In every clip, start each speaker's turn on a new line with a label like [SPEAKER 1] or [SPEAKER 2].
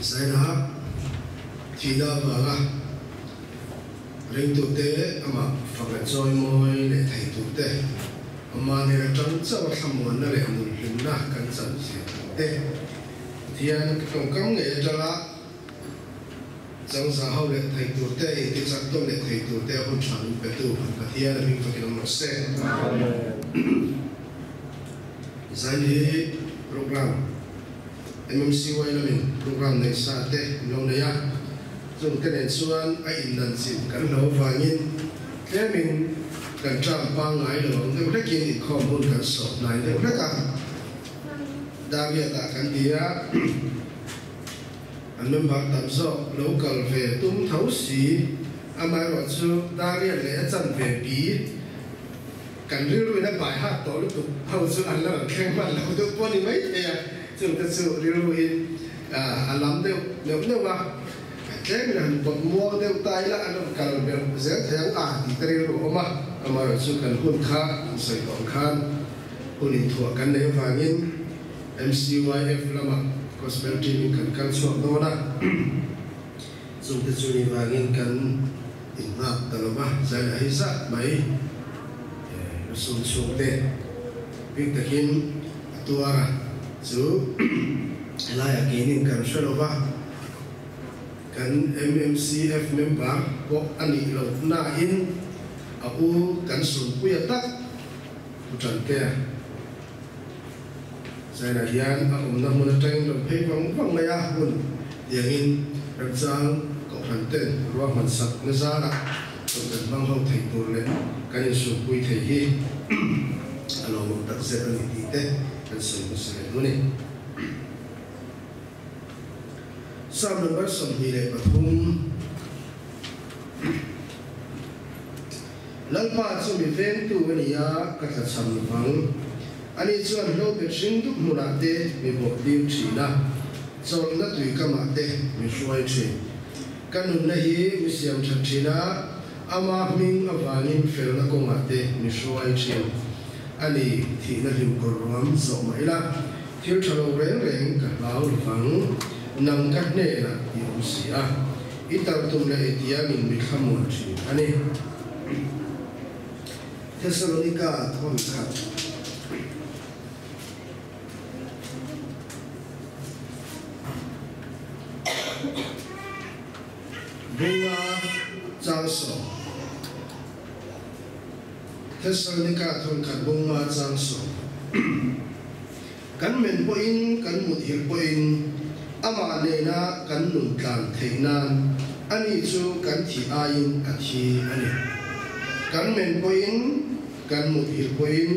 [SPEAKER 1] sai na chỉ đạo và ring tụ tế ama phật joy moi để thầy tụ tế ama này là trong sau tham muốn là để muốn hình na căn sản sinh tế thì anh công công nghệ cho là trong xã hội để thầy tụ tế thì sắc tôn để thầy tụ tế hôn chọn về tụ và thì anh mình phải làm nó sẽ giải lý program MMCY là mình program này sa tế lâu này à dùng cái nền xuân ai in lần xin cắn lâu và nhìn thế mình cần chạm ba ngày rồi nếu rất kiên thì không muốn cần sổ này nếu rất cả đặc biệt là cái gì á anh mình bảo tạm số lâu cần về tung thấu xí anh mai bảo chú đặc biệt là chân về bí cần rưu nó bài hát tối lúc hầu chú anh là khen mặt lâu được qua đi mấy thế à chúng ta sự rưu anh làm đều nếu mà cái mình bật mua theo tay là anh cần được dễ theo thì cái điều mà rồi sự cần huân khá sợi tổng khan huân in thua cái này và nhìn MCYF là mà gospel team cần can soạn đó đó dùng cái chuyện và nhìn cần in ngạc tao mà giải hay sát mấy xuống xuống đây biết được hin tua ra chú lại cái nhìn cần sửa đâu kan MMCF member ko ani lo na in aku kan sun puya tak putan ke sai na hian a na mun teng lo phei vang la ya hun yang in rang ko han ten ro man sak na za la to kan bang ho thei tur le kan sun pui thei hi alo mo tak se ani ti te kan sun se no ni Sam number some hile pathum lalpa chu mi ven tu ania ka tha cham wang ani chuan lo be sing du muna te mi bo dim thina chol na tui kama te mi suai thi kanun na hi mi siam tha thina ama ming awangin fel na ko ma te mi suai thi ani thi na lim ko rom so mai la thil thalo reng reng ka lau wang nang các nề là hiểu gì à ít tao tụi này thì mình bị khăm một chuyện anh em Thessalonica thôn khát bunga trang sổ Thessalonica thôn khát bunga trang sổ cắn mình boin cắn một hiệp boin ama nena kan nun tlan theinan ani chu kan thi ain a thi ani kan men poin kan mu hil poin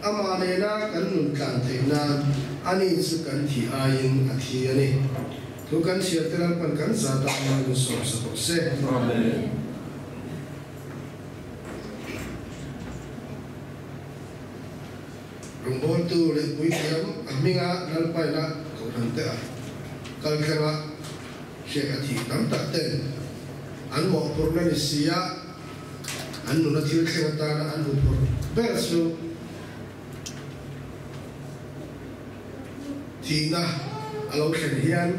[SPEAKER 1] ama nena kan nun tlan theinan ani chu kan thi ain a thi ani tu kan sia telan pan kan za ta ma so so se amen rumbon tu le pui kiam aminga nal pai na ko han te a kal kala she athi tam ta ten an mo porna ni sia an nu na thil khenga ta na an nu por bersu thi na alo khen hian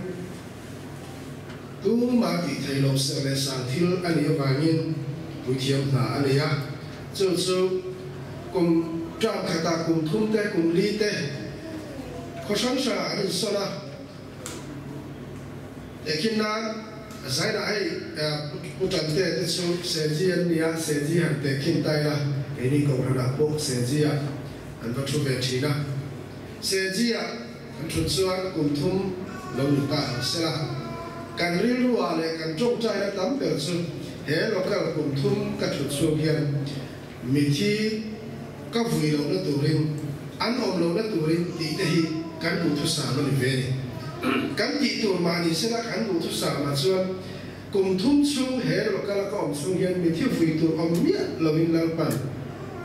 [SPEAKER 1] tu ma ti thai lo se le sang thil ani awangin tu thiam na ania chu chu kum tra khata kum thum te kum li te khosan sa ani sona lekin na sai na ai putan te chu sejian nia sejian te kin tai la ini ko hana po sejia an va thu ve thina sejia an thu chuan kum thum lo ni ta sela kan ri ruwa le kan chok chai la tam pe chu he lokal kum thum ka thu chu hian mi thi ka vui lo na turin an om lo na turin ti te hi kan bu thu sa lo ni ve ni kan ti tur ma ni sela kan bu thu sa ma chuan kum thum chu he lokal ka om chu hian mi thi vui tur om mi lo min lar pan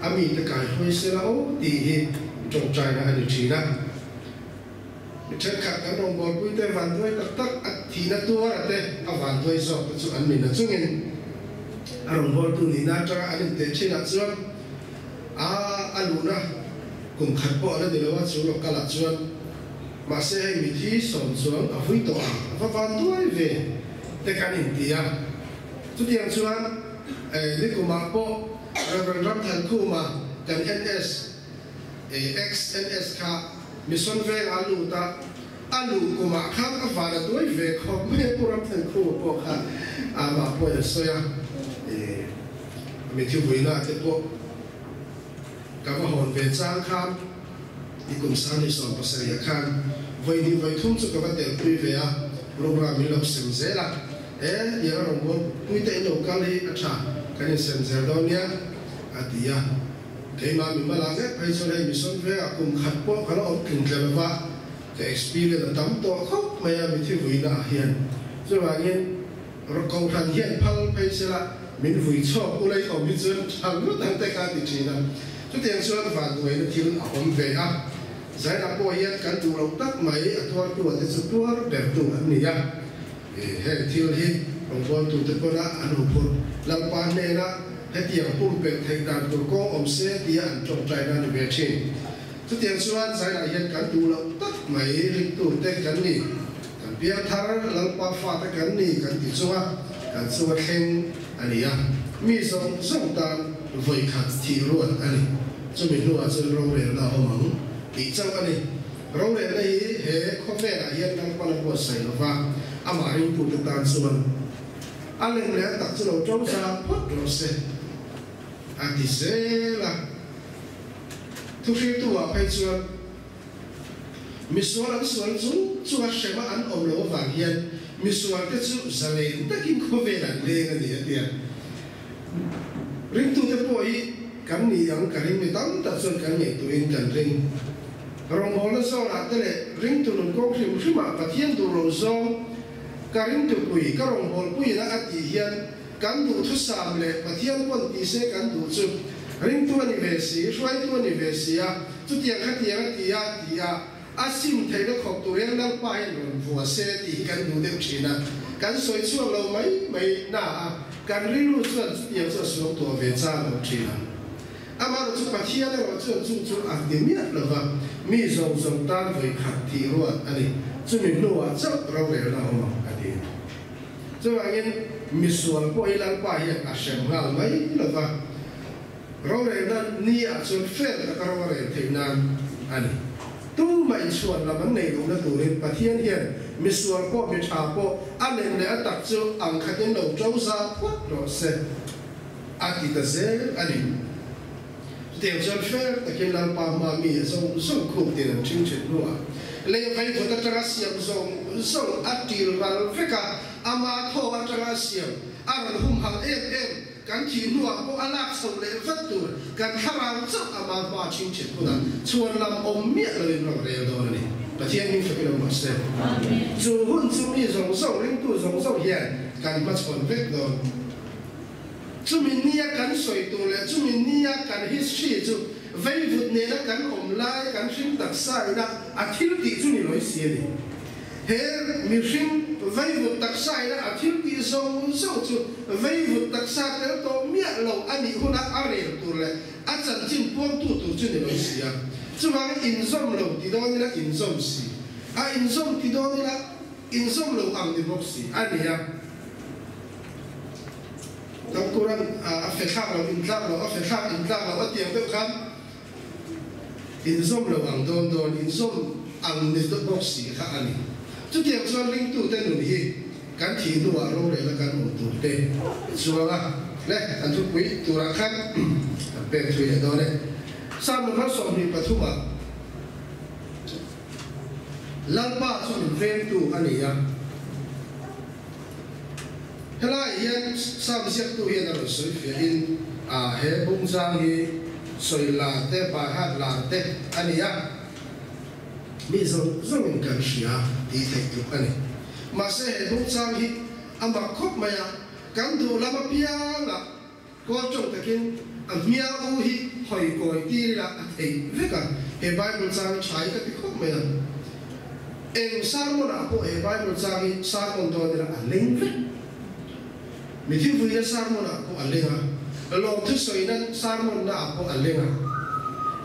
[SPEAKER 1] ami ta kai hoi sela o ti hi chok chai na ani thina Chắc khả năng đồng bò quý tế vạn thôi tắc tắc thì nó tua ra tế vạn thôi so cái chỗ anh mình là chung in đồng bò tu ni na cho anh tế trên là chuan anh luôn na cùng khát bỏ nó thì nó chú nó cả là chuan mà sẽ bị thi sồn xuống ở vui tỏa và van đuôi về để can India chút tiền xuân đi cùng mà po rồi làm thành khu mà cần NS XNS cả mission về alu cùng mà khác các vài đuôi về không mấy cô làm thành khu po cả mà po là xoay mình thiếu vui na cái po các hòn về trang khám đi cùng sang đi sòng passeria khan vậy đi vậy thung cho các bạn đều vui về program mình làm xem dễ là giờ nó muốn vui tệ nhiều cái đi cái này xem dễ đâu nhá thì cái mà mình mà làm cái phải cho đây mình sống về cùng khát po cái nó ông kinh doanh và cái experience tắm to khóc mà mình thiếu vui na hiện cho bạn nhìn rồi cầu thành hiện phăng phải sẽ là mình vui cho cô lấy họ mình dân chẳng có đang tay cái gì chỉ là chút tiền xưa các bạn người nó thiếu ông về giải đáp bồi hiện cảnh tụ lộc tắc mấy thua tụ thì sự tụ đẹp tụ anh nhỉ hệ thiếu hi ông con tụ tự con anh hùng phun làm pan này na hệ tiền pum bẹt thành đàn tụ con ông xe tiền anh trồng trái na được về trên chút tiền xưa giải đáp hiện cảnh tụ lộc tắc mấy linh tụ tết cảnh nhỉ cảnh bia thar làm pa pha tết cảnh nhỉ cảnh tị xưa cảnh xưa khen anh nhỉ mi song song tan với khát thi luôn anh cho mình luôn cho rong về là ông mắng thì trong cái này rong về này hệ không phải là hiện đang quan tâm sai nó và mà hình tụ tự tan xuân anh lên lẽ đặt cho đầu trong sa phát rồi sẽ thì sẽ là thu phí tụ phải xuân mi xuân chúng là sẽ mà anh ông lỗ vàng hiện mi xuân cái chú giờ lên tất nhiên không về là lên cái gì hết ring tụ tự bôi cảnh này ông cái mình tắm tập xuân cảnh này tụi anh cảnh ring rong hồ nó sao là thế này ring tụ nó có khi mà phát hiện tụ rồi sao cái ring tụ quỷ cái rong hồ quỷ nó ăn gì hiện cảnh tụ thốt sàm lệ phát hiện quân tí sẽ cảnh tụ chụp ring tụ này về xí xoay tụ này về xí chút tiền khác thì sim thấy nó học tụi anh đang bay rồi vừa xe thì cảnh tụ đều chỉ là cảnh xoay xuống lâu mấy na cảnh ring lu xuân tiền cho xuống tụ về cha lâu chỉ là mà nó chút phát hiện này nó chút điểm nhất là vậy mi rong tan với khát thì luôn anh chú mình nuôi chắc rau về là không cái gì cho anh mi xuân có ý làm bài hiện xem ngal mấy là vậy rau về là nia xuân phết là rau về thì nan anh tu mày xuân là vấn đề của nó tụi mình phát hiện mi xuân có mi trà có anh em để đặt cho ăn khát những đầu trâu sa quất rồi sẽ thì ta sẽ anh tiền xuân phết là cái làm bài mà mi xong khung tiền chính trị luôn lấy phải có tất cả siam song atil vào phải cả ama thô tất cả siam anh hùng hăng em cảnh chỉ nuôi có anh lạc sầu lệ vất tu cảnh thằng nào chắc ama ba chính trị của nó chuan làm ông miệtเลยเราเรียนตัวนี้ประเทศนี้phải làm sao dù hôn dù mi song linh tu song hiện cảnh bắt chuan vết đó chúng mình nia cảnh soi tu lệ chúng mình nia cảnh history chú vậy vụt này là cảnh ôm lại cảnh sinh đặc sai là thiếu tí chú này nói gì đi hệ mình sinh vậy vụt đặc sai là thiếu tí song chú vậy vụt đặc sai cái đó miệng lâu anh đi hôm nay ăn liền tu lệ chân chính buông tu chú này nói gì chú mà in som lâu thì đó là in som gì in som thì đó là in som lâu ăn đi bốc gì anh đi tao cố gắng phải khác là in khác là phải khác in khác là tiền được không in som là bằng đòn in som ăn được tốt bốc xì khác anh chút tiền cho linh tu tên người hi cán chỉ tu ở đâu đấy là cán một tu tên xua à đấy anh chút quý tu ra khác bên thuê đó đấy sao mà nó xong đi bắt thu à lần ba cho mình về tu anh ấy thế là hiện sao sẽ tu hiện là suy phía in hệ bung giang hi suy là té bài hát là té anh ấy bây giờ rất là cần sửa thì thầy chụp anh mà sẽ hệ bung giang hi mà khóc mày cảm thụ làm bia là có trong cái kinh mía u hi hỏi gọi đi là thầy biết cả hệ Bible giang trái cái khóc mày em sáng môn nào có hệ Bible giang hi sáng môn đó là linh viết mình thiếu vui sáng môn nào có linh à lòng thức soi nên sáng môn nào có linh à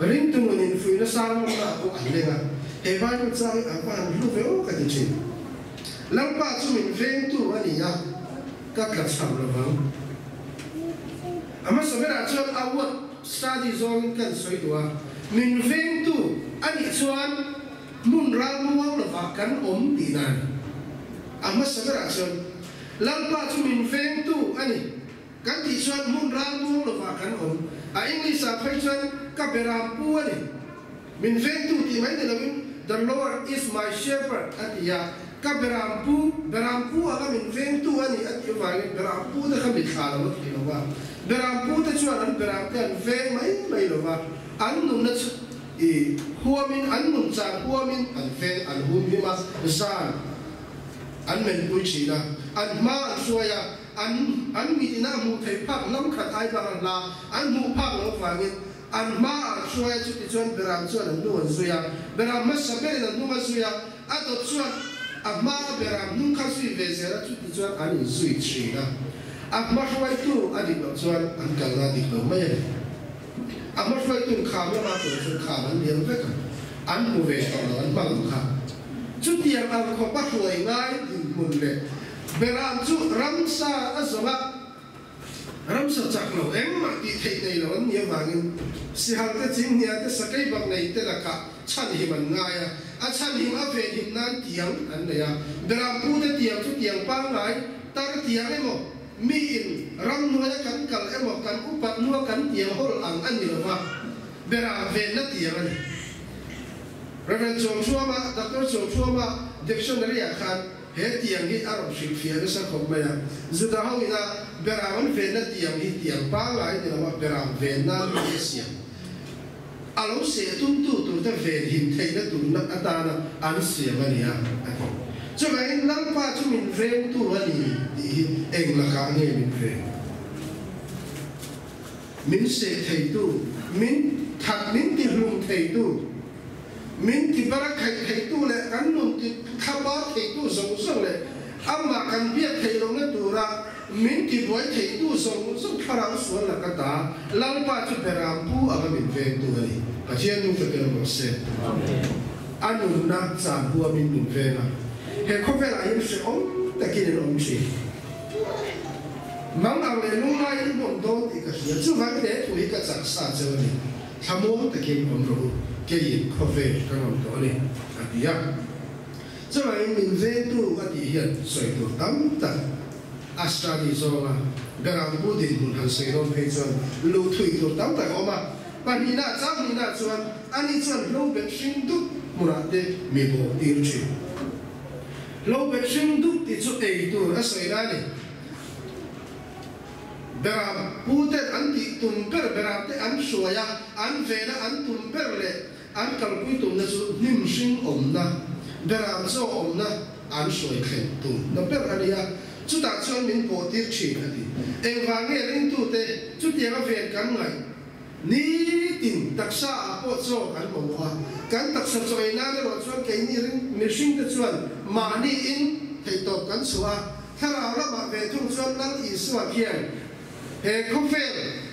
[SPEAKER 1] ring tung mình vui sáng môn nào có linh à he vai ko chang a van lu ve o ka ti chin lam pa chu min veng tu ani ya ka ka cham lo bang ama sabera chuan awat study zone kan soi tua min veng tu ani chuan mun ral muang lo va kan ti nan ama sabera chuan lam pa chu min veng tu ani kan ti chuan mun ral muang lo va kan a English a phai chuan ka beram pu ani min veng tu ti mai de the Lord is my shepherd atiya ka beram pu aga min veng tu ani ati vai beram pu da khamit khala wat ki lo wa beram pu ta chuan an beram kan veng mai lo wa an nun na e huamin an nun cha huamin an veng an hum hi ma san an men pu chi na an ma suaya an mi na mu thei phak lam khat ai ba la an mu phak lo fa ngin an ma suaya chu ti chuan beram chuan an nu an suya beram ma sabe na nu ma suya ato chuan amma beram nun kha sui ve zera chu ti chuan an in sui chi na amma hwai tu adi lo chuan an kal na dik lo mai amma hwai tu kha ma tu chu kha man lian ve ka an mu ve to an ma lo kha chu ti an ko pa hwai ngai din mun le beram chu ramsa azama ramsa chak lo em ma ti thei nei lo an ye wangin si hal te ching nia te sakai bak nei te la ka chan hi man nga ya a chan hi a ve him nan tiang an le ya beram pu te tiang chu tiang pang lai tar tiang emo mi in ram no ya kan kal emo kan upat no kan tiang hol ang an ni lo wa beram ve na tiang an Reverend Chong Chua Dr. Chong Chua dictionary a khan he tiang hi arab shil fia na sa khom ya zuda hawina beram ve na tiang hi tiang pang lai ni lo wa beram ve na ni sia alo se tum tu te ve him thei na tu na atana an sia ma ni a cho vai lam pa chu min ve tu ani di eng la ka nge min ve min se thei tu min thak min ti hlum thei tu min ti bara thei tu le kan nun ti khaba thei tu song song le amma kan bia thei lo na tu ra min ti boy thei tu song song khara suan la ka ta lam pa chu beram pu aga min ve tu ani Ajian nu te lo se anu na chan hua min ve na he ko ve la yin se om ta ki le om chi mang ang le lu mai bon do ti ka sia chu va de tu hi ka cha sa che ni thamo ta ki om ro ke yin ko ve ka om do ni atia chu va min ve tu a ti hian soi tu tam ta astra di zo ma beram bu din hun han se ron pe chuan lu thui tu tam ta oma Panina jamina chuan ani chuan lo bet hring dup murate mi bo tir chi lo bet hring dup ti chu ei tur a soi na ni beram pute an ti tum per beram te an suaya an ve na an tum per le an kal pui tum na chu nim hring om na beram zo om na an soi khen tum na per ania chu ta chuan min bo tir chi na ti eng wa nge ring tu te chu ti ga ve kan ngai ni tin taksa apo cho kan mo wa kan taksa choi na le ro chuan ke ni ring machine te chuan ma ni in thei to kan suwa thara la ma ve thung chuan nang i suwa hian he ko fe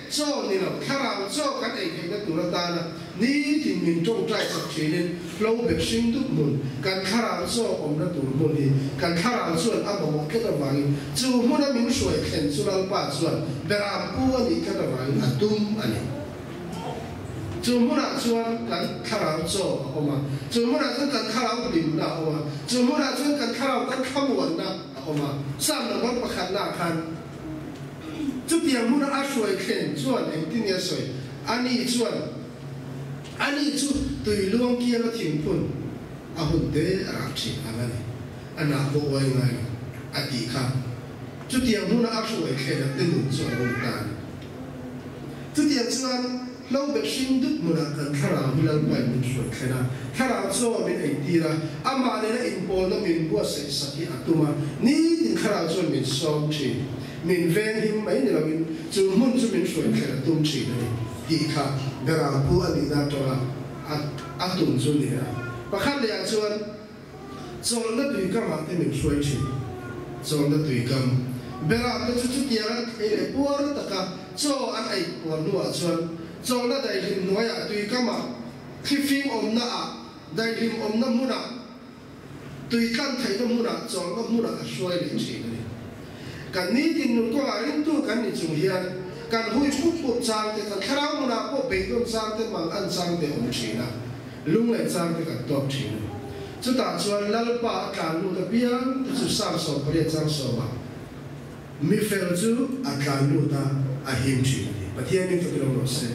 [SPEAKER 1] cho ni lo thara cho kan ei ke tu la ta na ni tin min tong trai sak chinin lo be sing tu mun kan thara cho om na tu mun hi kan thara chuan a mo ke ta wang chu mun a min suai khen chu lang pa chuan beram pu ani ka ta wang atum ani Jumura chuan kan kharau cho oma jumura chuan kan kharau lim na oma jumura chuan kan kharau kan khamwan na oma sam na ban pakhat na khan chu tiang muna a suai khen chuan eng tin ya soi ani chu tui luang kia la thing pun a hun te a chi anani ana bo wai ngai ati kha chu tiang muna a suai khen a tin chuan on tan chu tiang chuan lo be shin dut muna kan thara hilal pai min suai khena thara cho min ei tira ama le na in pol na min bua se saki atuma ni tin thara cho min som chi min ven him mai ni la min chu mun chu min suai khena tum chi ni ti kha dara pu ani na to la atum chu ni a pakhat le chuan chol na tui ka ma te min suai chi chol na tui kam bera te chu tiara ele por ta ka cho an ai por nu a chuan cho na dai hin noya tui kama khi phim om na a đại lim om nam muna tùy căn thấy nam muna chọn nam muna xoay lên chỉ này cái ní tin nung có ai tu cái ní chung hiền cái hui phúc phúc sang thì cái khao muna có bể đông sang thì mang ăn sang thì ông chỉ na lung lại sang thì cái top chỉ na chúng ta chọn lalpa cả lu cái biang thì chúng sang sầu có thể sang sầu mà mi phèo chú cả lu ta him chỉ và thiên nhiên phải làm gì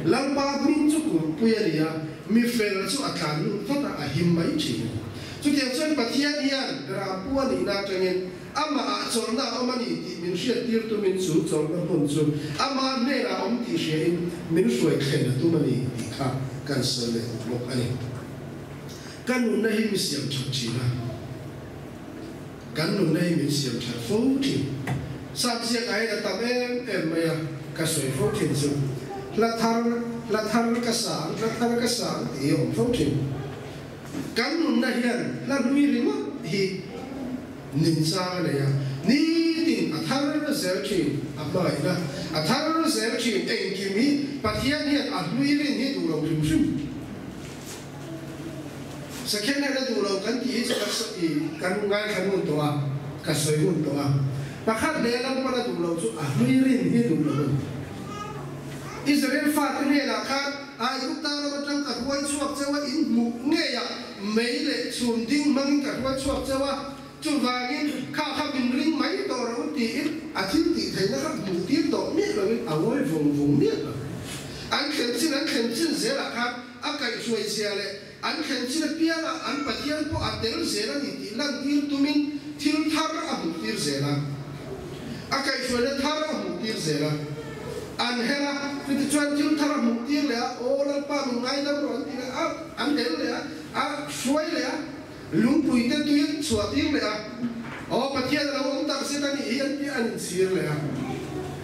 [SPEAKER 1] lalpa min chú cũng bây giờ mi phèo chú cả lu phát him mấy chỉ chú tiếng chân và thiên nhiên ra buôn đi na cho nên ama chọn na ông anh thì mình sẽ tiêu tụi mình chú chọn cái hồn chú ama này là ông thì sẽ mình suy khen là tụi mình đi khá cần sửa lại một anh cái nụ này mình xem chọn chỉ là cái nụ này mình xem chọn phô thì sao chỉ cái là tạm em mày cái suy phô thì chú là thằng cái sáng thì ông phô thì cái nụ này là nuôi riêng thì nín sang này ní tin thằng nó sẽ chìm vậy đó thằng nó sẽ chìm anh kim mi bắt hiện hiện nuôi riêng hết đủ lòng trung sinh sẽ khiến này đủ lòng cái gì sẽ cái ngay cái nguồn toa cái sợi nguồn toa và khác để làm cái đủ lòng số nuôi riêng hết đủ lòng Israel phát cái này là khác ai cũng ta nó trong các quay chuộc choว่า in mục nghe ya mấy lệ chuồn đinh mang các quay chuộc choว่าchúng vàng khá bình linh mấy tổ rồi thì thiếu thì thấy nó mục tiêu tổ miết rồi ở ngoài vùng miết rồi anh khen xin dễ là khác cái xuôi xe này anh khen xin là bia là anh bắt hiện có tiền dễ là thì lăng tiêu tụi mình thiếu thar mục tiêu dễ là cái xuôi là thar mục tiêu dễ là anh hay là vì chuyện thiếu thar mục tiêu là ô là ba mình ngay đâu rồi thì anh đến là xuôi là lung bụi tên tuyết xóa tiếng lệ bắt hiện là ông ta sẽ đang hiện cái anh xìa lệ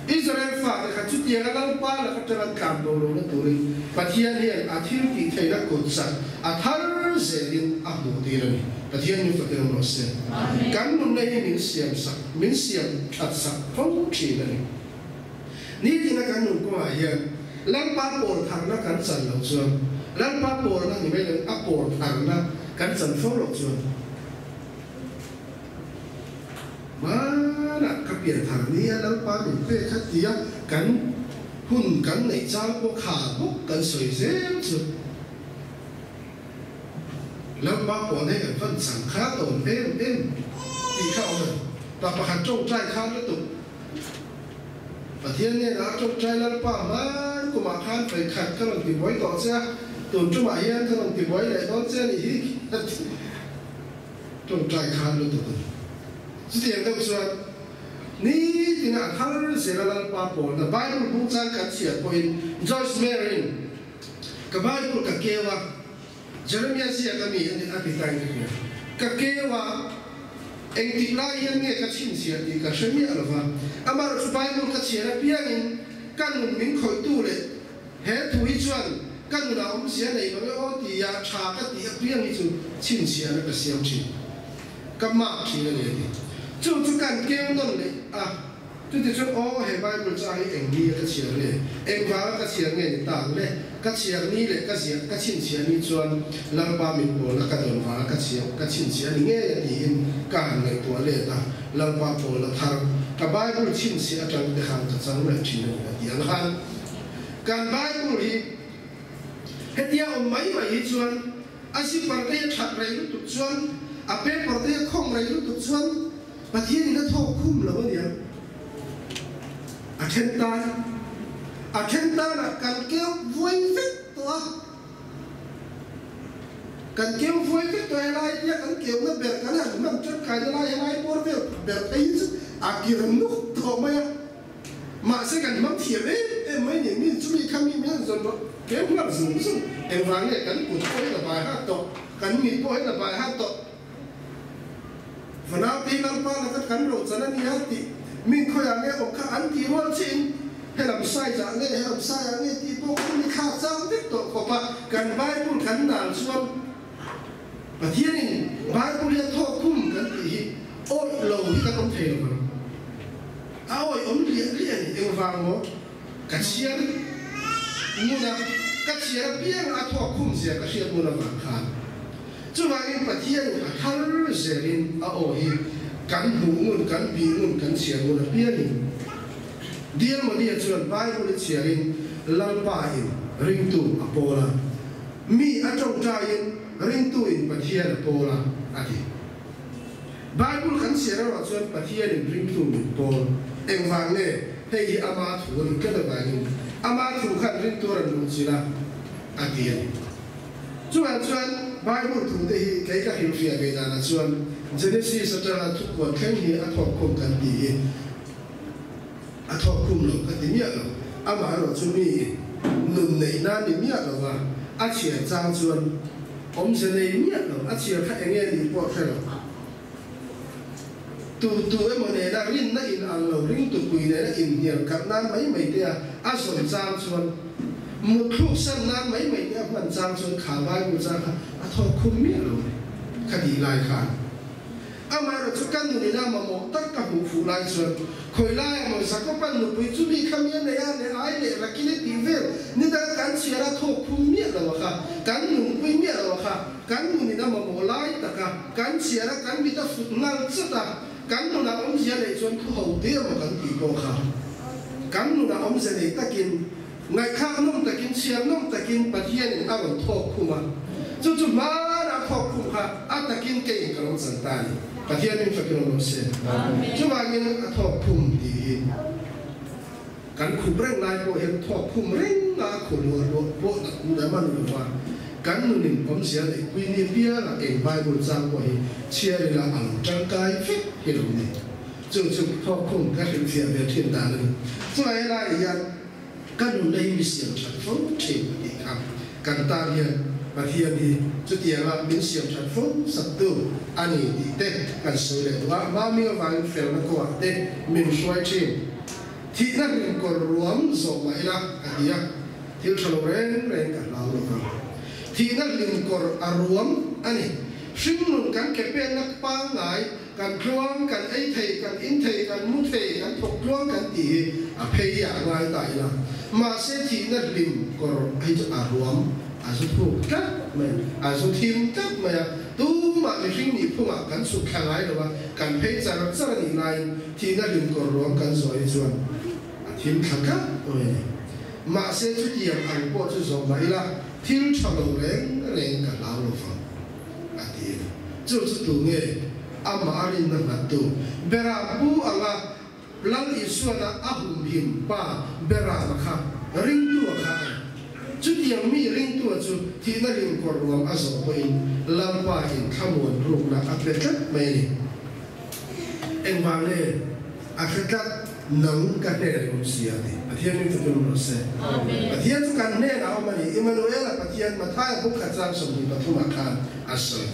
[SPEAKER 1] Israel phá cái chút tiền là lâu ba là cái trăng cam đồ nó tuổi bắt hiện thiếu thì thấy là cột sắt thar dễ liền mù đi rồi bắt hiện như vậy nó sẽ cái môn này mình xem thật sắc phong chỉ này ní thì là cái môn của ai hiện lâu ba bồi thằng nó cắn sần lâu chưa lâu ba bồi nó như vậy là bồi thằng nó cắn sần phong lâu chưa mà là các biển thằng ní lâu ba mình phải khắc tía cắn hun cắn này trao có khả bốc cắn sợi dễ chưa lâu ba bồi này cái phần sản khá tổn êm thì khao rồi và hạt trâu trai khá nó tục và thiên nhiên là trâu trai lâu ba mà cũng mà khan phải khát cái lòng tìm bói tỏ ra tụi chúng mà hiền cái lòng tìm bói lại đó chứ thì trâu trai khan luôn tụi chỉ tiền đâu xuân ní thì là thằng sẽ là lâu ba bổn là Bible cũng trang cắt xẻ point Joyce Meyer cái Bible cái kêu à Jeremiah xẻ cái gì anh bị tai cái kêu à anh tìm lại hiện nghe cái chuyện xẻ thì cái chuyện gì là vậy ama rồi Bible cái xẻ là biếng căn mình khởi tu lệ hết thủy chuẩn căn là ông xẻ này mà ông thì trả cái tiền biếng như chuyện xẻ là cái xẻ chuyện cái mạc chỉ là gì chú căn kêu nó này chú thì chú hệ Bible cho ai anh đi cái xẻ này anh vào cái xẻ này tàng này cái xẻ này là cái xẻ cái chuyện xẻ này chuẩn làm ba mình bỏ là cái đồ vào cái chuyện xẻ này nghe thì càng ngày tuổi lệ ta làm ba bỏ là thằng cái Bible chuyện xẻ trong cái hàng cái trang này chuyện này tiếng hàng cái Bible thì hết dia ông mấy vậy chuẩn anh xin bảo đây chặt này lúc tụt chuẩn bé bảo đây không này lúc tụt chuẩn và thiên nó thô khum là bao nhiêu khen ta là cần kêu vui phếtตัวcần kêu vui phếtตัวอะไรเนี่ยcần kêu nó bẹt cái nàyมันจะใครจะไล่ให้บอลเบลไอ้ซึ่งกี่รำนุกตัวไหมมาเสียกันมันเถียงไม่เนี่ยมีจุดมีคำมีไม่ส่วนตัวเกี่ยวกับสิ่งซึ่งฟังเนี่ยกันปุ่นโป้ยระบายห้าตัวกันมีโป้ยระบายห้าตัวฝันเอาตีลังปาแล้วกันโรดสันนิยาติมีข้ออย่างเนี้ยอกข้าอันที่ว่าจริงให้ลำไส้จากเนี่ยให้ลำไส้อย่างนี้ที่พวกมีข้าวเจ้าที่ตัวขบกันใบพูดกันด่านส่วนประเทศนี้ใบพูดเรียกโทษคุ้มกันที่โอ้เราที่ก็ต้องเทมันเอาไอ้อมเรียนเองฟังมั้งกัดเชียร์มูนะกัดเชียร์เพียงอาทอคุ้มเสียกัดเชียร์มูนะฟังขาด chú mà in bát thiên thal zerin a oi kan hu ngun kan bi ngun kan chiang ngun a pianin dial mo dia chuan Bible chiangin lalpa in ring tu apola mi atong train ring tu in bát thiên apola ati Bible kan chiang ra chuan bát thiên in ring tu in pol eng wang ne hei ama thu ni ka da wangin ama thu khan ring tu ran lu chila ati chuan Bible thu te hi kai ka hil fia ve na chuan Genesis atara thu ko khen hi a thok kum kan bi a thok kum lo ka ti mia lo ama ro chu mi nun nei na ni mia lo wa a chia chang chuan om se nei mia lo a chia kha enge ni po kha lo tu e mo ne na rin na in al lo ring tu pui ne na in hial ka na mai te a som chang chuan một lúc sang nan mấy cái phần trang xuân khả vai của trang à thôi không biết rồi cái gì lại khả mà rồi chút căn người nào mà một tất cả hủ phụ lại xuân khởi lại mà sao có phần được với chú đi khăm yên này anh này ai này là cái này tìm về nên ta cắn xìa là thôi không biết rồi khả cắn nung không biết rồi khả cắn người nào mà một lại tất cả cắn xìa là cắn bị ta phụ năng rất là cắn nung là ông xìa này xuân thu hậu tiêu mà cắn bị bỏ khả cắn nung là ông xìa này ta kinh ngày khác nông ta kinh xiêm nông ta kinh bát thiên in a vẫn thọ kuma chú mà đã thọ kuma a ta kinh cái cái lòng sản tài bát thiên in phải cái lòng sen chú mà kinh thọ kum điกันขุบเร่งลายโบเห็นทอคุมเร่งลาขุนวัวโบนักมูได้มันรู้ว่ากันนู่นนี่ผมเสียเลยวินิเปียละเองใบบุญจางโบเห็นเชียร์ละอันจังกายฟิตเห็นนี่จุดทอคุมก็เป็นเสียเบียดเทียนตาเลยส่วนอะไรอย่างกันนู่นได้มีเสียงฉันฟุ้งเฉียบอีกครับกันตาเรียนมาเทียนที่จุดเดียวว่ามีเสียงฉันฟุ้งสัตว์ตัวอันนี้ดีเด็กกันสวยเลยว่ามีอะไรเฟลนักว่าเด็กมีช่วยชิมที่นั่นเป็นคนรวมส่งมาอีกละอันนี้ที่เราเร่งกันเราเลยครับที่นั่นเป็นคนรวมอันนี้ซึ่งหนุนกันเก็บเป็นนักป้าไหนกันคล้องกันไอ้เทกันอินเทกันมุเทกันถกคล้องกันตีพยายามง่ายได้ละมาเสียที่นั่นเป็นคนไอ้จะรวมอาจจะถูกจับไหมอาจจะทีมจับไหมตู้มาในสิ่งนี้พวกกันสุขแค่ไหนหรือว่ากันเพย์จะรักษาในไลน์ที่นั่นเป็นคนรวมกันสวยส่วนทีมขังกันมาเสียจุดเยี่ยมอันโปรจะส่งมาอีละทีมชาวโรงเร่งกันเราลงฟังอันนี้จุดตัวเงี้ยอามาอารินนั่นตัวเบราบูอังอาหลังอิสวนาอาหุมหิมป้าเบรามาค่ะริงตัวค่ะจุดยังมีริงตัวจุดที่นั่นริงกรวมอาศัยไปลำบากอินขมวนรูปนะอัปเดตไม่เนี่ยเอ็งวางเนี่ยอัปเดตนังกันเนี่ยเราเสียดิปะเทียนนี่จะเป็นรู้สึกปะเทียนทุกการเนี่ยเรามันอิมมานูเอลปะเทียนมาท้ายพวกข้าจ้างสมุนปฐุมอาคารอาศัย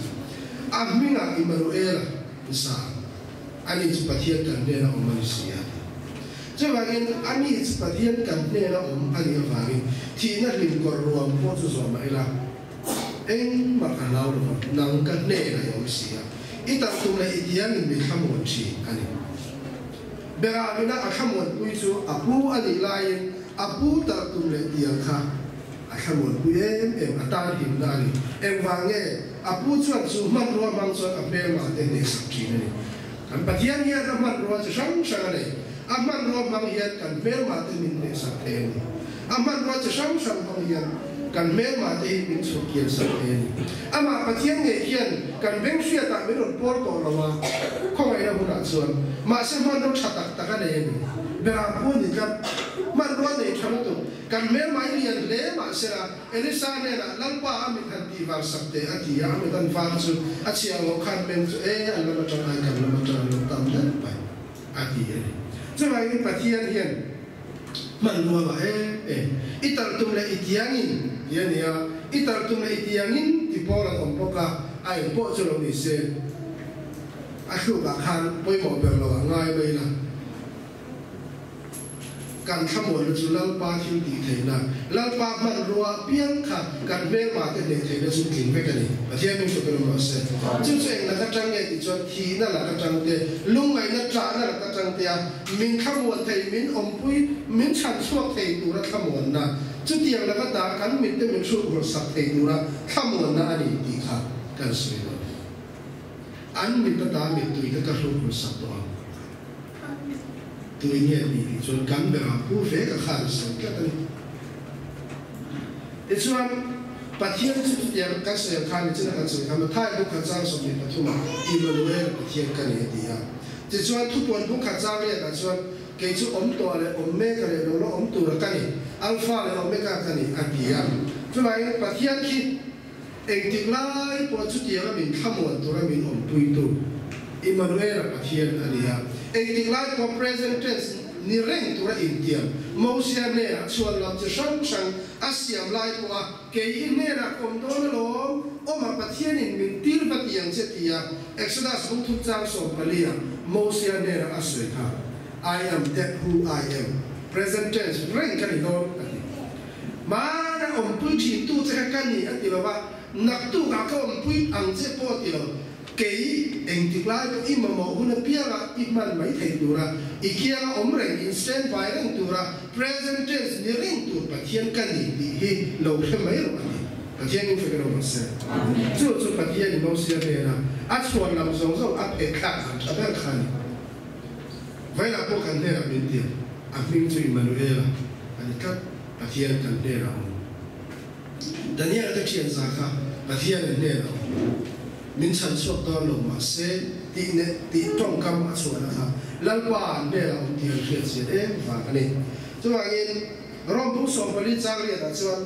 [SPEAKER 1] อามิงอิมมานูเอลสามอันนี้จะปะเทียนกันเนี่ยเรามันเสียดิจะว่าเองอันนี้จะปะเทียนกันเนี่ยเราอันนี้ว่าเองที่นั่นริมกรวมพวกจะสอนมาอีละเอ็งมากันเราหรือนังกันเนี่ยเราเสียอีตั้งตัวเลยอีกอย่างนึงมีขมวนชีอันนี้เบลาวินาอาขมวนปุยจูอาปูอันนี้ลายอาปูตัดตุ้มเลยเดียงค่ะอาขมวนปุยเอ็มอัตตาหิมนานี่เอ็มวางเงอาปูชวนจูมันรัวมังชวนอาเบลมาเต็นเด็กสักทีนี่กันปะเทียนเนี่ยถ้ามันรัวจะช่างช่างเลยอามันรัวมังเฮียนกันเบลมาเต็นเด็กสักทีนี่อามันรัวจะช่างช่างมังเฮียนกันเบลมาเต็นเป็นสุขีสักทีนี่อามาปะเทียนเนี่ยเฮียนกันเบงเสียแต่ไม่โดนปวดตัวเราว่าข้อไอ้เราหุ่นส่วนมาเสียมันต้องชัดตักกันเองเวลาพูดนี่ครับมันรู้ในทั้งตัวกันแม้ไม่เรียนเล่มาเสียเอลิซาเนี่ยนะลังป้ามีทันทีวางสักเตะอาทิตย์มีทันฟังสุดอาชีพเราคันเป็นอันนั้นมาจนอะไรกันมาจนเราตามนั้นไปอาทิตย์จะว่าอีปะเทียนเฮียนมันรู้ว่าอีตัลตุมเลยอีที่ยังอินยันเนี่ยอีตัลตุมเลยอีที่ยังอินที่พอเราต้องพกไอ้พวกจะลงนิสัยอาคือการคันไปหมดแบบเราง่ายไปนะการขโมยจุลปาทิ้งตีเทนะลปามันรัวเพียงค่ะการเวมาเด็กเทนะสุขิงไปกันนี่ประเทศมันสุดเป็นมาเสียจุดเองนะก็จังเงี้ยที่จวนทีนั่นแหละก็จังเตะลุงไงนั่นจ้านั่นแหละก็จังเตะมินขโมยเทมินอมปุยมินชันชั่วเทดูนะขโมยนะจุดเดียวแล้วก็ด่ากันมินเตมินชั่วหัวสักเทดูนะขโมยนะอันนี้ดีค่ะก kan sui lo an mi ta mi tui ta ka ru ku sa to tui nge ni chon kan be ra pu ve ka khan so ka ta ni chuan pathian chu ya ka se khan ni chana ka chu ka ma thai bu kha chang so ni pathuma Emmanuel pathian ka ni dia ti chuan thu pon bu kha chang le ka chuan ke chu om to le om me ka le lo om tu ra ka ni alpha le omega ka ni a dia chu lai pathian ki eng tik lai po chu ti ra min khamon to ra min om pui tu Emmanuel pathian ania eng tik lai po present tense ni reng tu ra india Moses ne a chuan lam che sang sang asiam lai po ke in ne ra kom do lo o ma pathian in min tir patiang che tia Exodus bu thu chang so palia Moses ne ra asoi kha I am that who I am present tense reng ka ni do ma na om pui chi tu che ka ni a ti ba nak tu ka ko om pui ang che po ti lo kei eng tik lai ko ima mo huna pia ga ikman mai thei tura ikia ga om reng instant vai reng tura present tense ni reng tu pathian kan ni di hi lo khe mai ro ani pathian ni fe ro ma se chu chu pathian ni mo sia ne na a chuan lam zong zong a pe kha a ba khan vai la po kan ne ra min ti a min chu Emmanuel ani ka pathian kan ne ra Daniel ta chian za kha pathian ne ra min chan suak to lo ma se ti ne ti tong kam a chuan kha lalpa ne la ti ri se e va ani chuan in rom bu so pali chang ri da chuan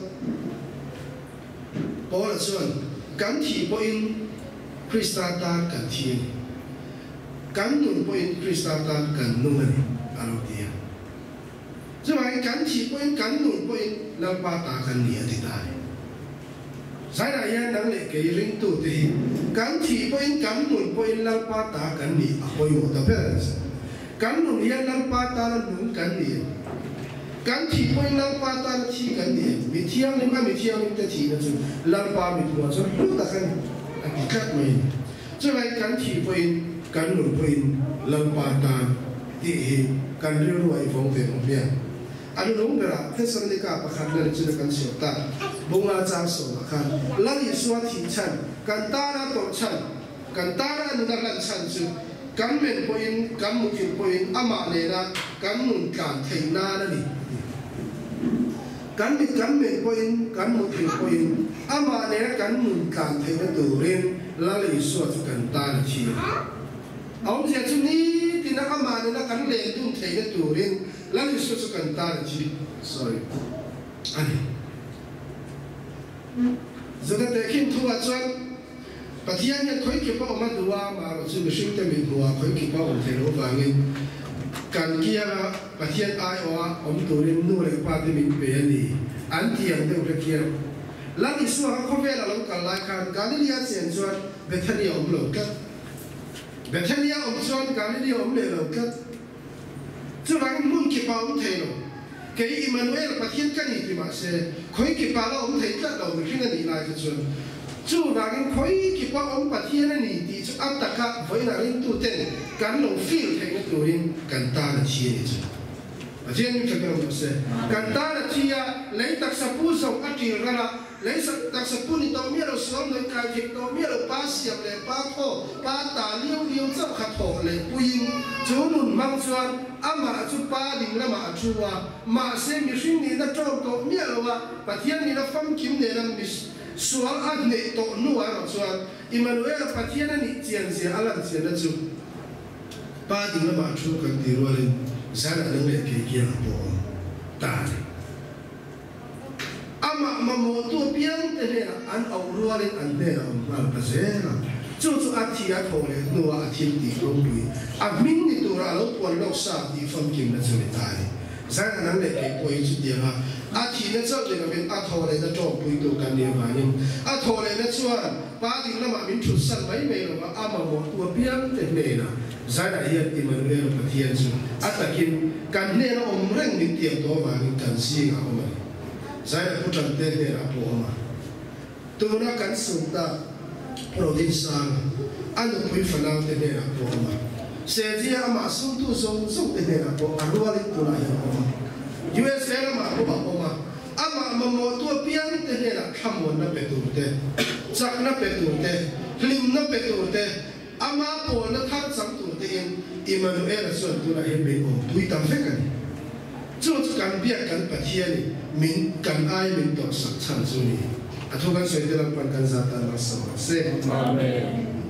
[SPEAKER 1] po la chuan kan thi po in Krista ta kan thi kan nun po in Krista ta kan nun ani alo dia chuan kan thi po in kan nun po in lalpa ta kan ni ati dai sai ra yan nang le ke ring tu ti kan thi po in kan nun po in lalpa ta kan ni a poi mo ta parents kan nun yan lalpa ta la nun kan ni kan thi po in lalpa ta la thi kan ni mi thiang ni ma mi thiang ni ta thi na chu lalpa mi tu so lu ta kan a ki kat mai chu lai kan thi po in kan nun po in lalpa ta ti hi kan ri ru ai phong te mo bia anu nong bera Thessalonica pakhat na chu kan siota bunga chang so khan lali suwa thi chan kan ta na to chan kan ta na nu na lan chan chu kan men po in kan mu ki po in ama le na kan mun kan thei na na ni kan men po in kan mu ki po in ama le na kan mun kan thei na tu ren lali suwa chu kan ta na thi aum je chu ni tin na ama le na kan le tum thei na tu ren lali suwa chu kan ta na thi sorry ani Zaka tekin thua chuan pathian ya khoi ki pa ma duwa ma ro chu mishing te min duwa khoi ki pa om thelo wangin kan kia pathian ai oa om turin nu le pa de min pe ani an tiang de ure kia la ni su ha kho ve la lo kal lai khan Galilee chen chuan Bethania om lo ka Bethania om chuan Galilee om le lo ka chu wang mun ki pa om thelo ke Emmanuel pathian kan ni ma se khoi ki pa la om thei tla lo mi ringa ni lai ka chuan chu wangin khoi ki pa om pathian ni ti chu ataka voi na rin tu ten kan lo feel thei na turin kan ta na chi ni chu pathian ni ka lo se kan ta na chi ya lei tak sa pu so ati rala lei sa tak sa pu ni to mi lo som noi kai ki to mi lo pa siam le pa kho pa ta liu liu chap kha tho le puin chu nun mang chuan ama chu pa ding la ma chuwa ma se mi hring ni na tro to mi lo wa pathian ni na fam kim ne lam mis sual a ne to nu a ro chuan Emmanuel pathian ni chian sia alan sia na chu pa ding la ma chu kan ti ro le za na le ke ki a po ta ni ama ma mo tu pian te ne an au ro le an ne ma pa se na chu chu a thi a tho le nu a thi ti ko lui a min ni tu ra lo pon lo sa ti fam kim na chu le ta ni za na le ke po i chu dia ha a thi na chau de na ben a tho le na to pui tu kan ne ba ni a tho le na chuan pa ding la ma min thu san mai me lo a ma mo tu pian te ne na za na hian Emmanuel pathian chu a takin kan ne na om reng ni tiam to ma ni kan si ga ma za na pu tan te ne ra po ma tu na kan su ta province anu pui fanau te ne ra po ma se dia ama sum tu so so te ne ra po arua le tu la ya po ma US era ma po ma ama mo tu pian te ne ra khamon na pe tu te chak na pe tu te lim na pe tu te ama po na thar cham tu te in Emmanuel son tu na hem be o pui tam fe kan chu kan bia kan pathia ni min kan ai min to sak chan chu ni athu kan soi te lam pan kan za ta na sa se amen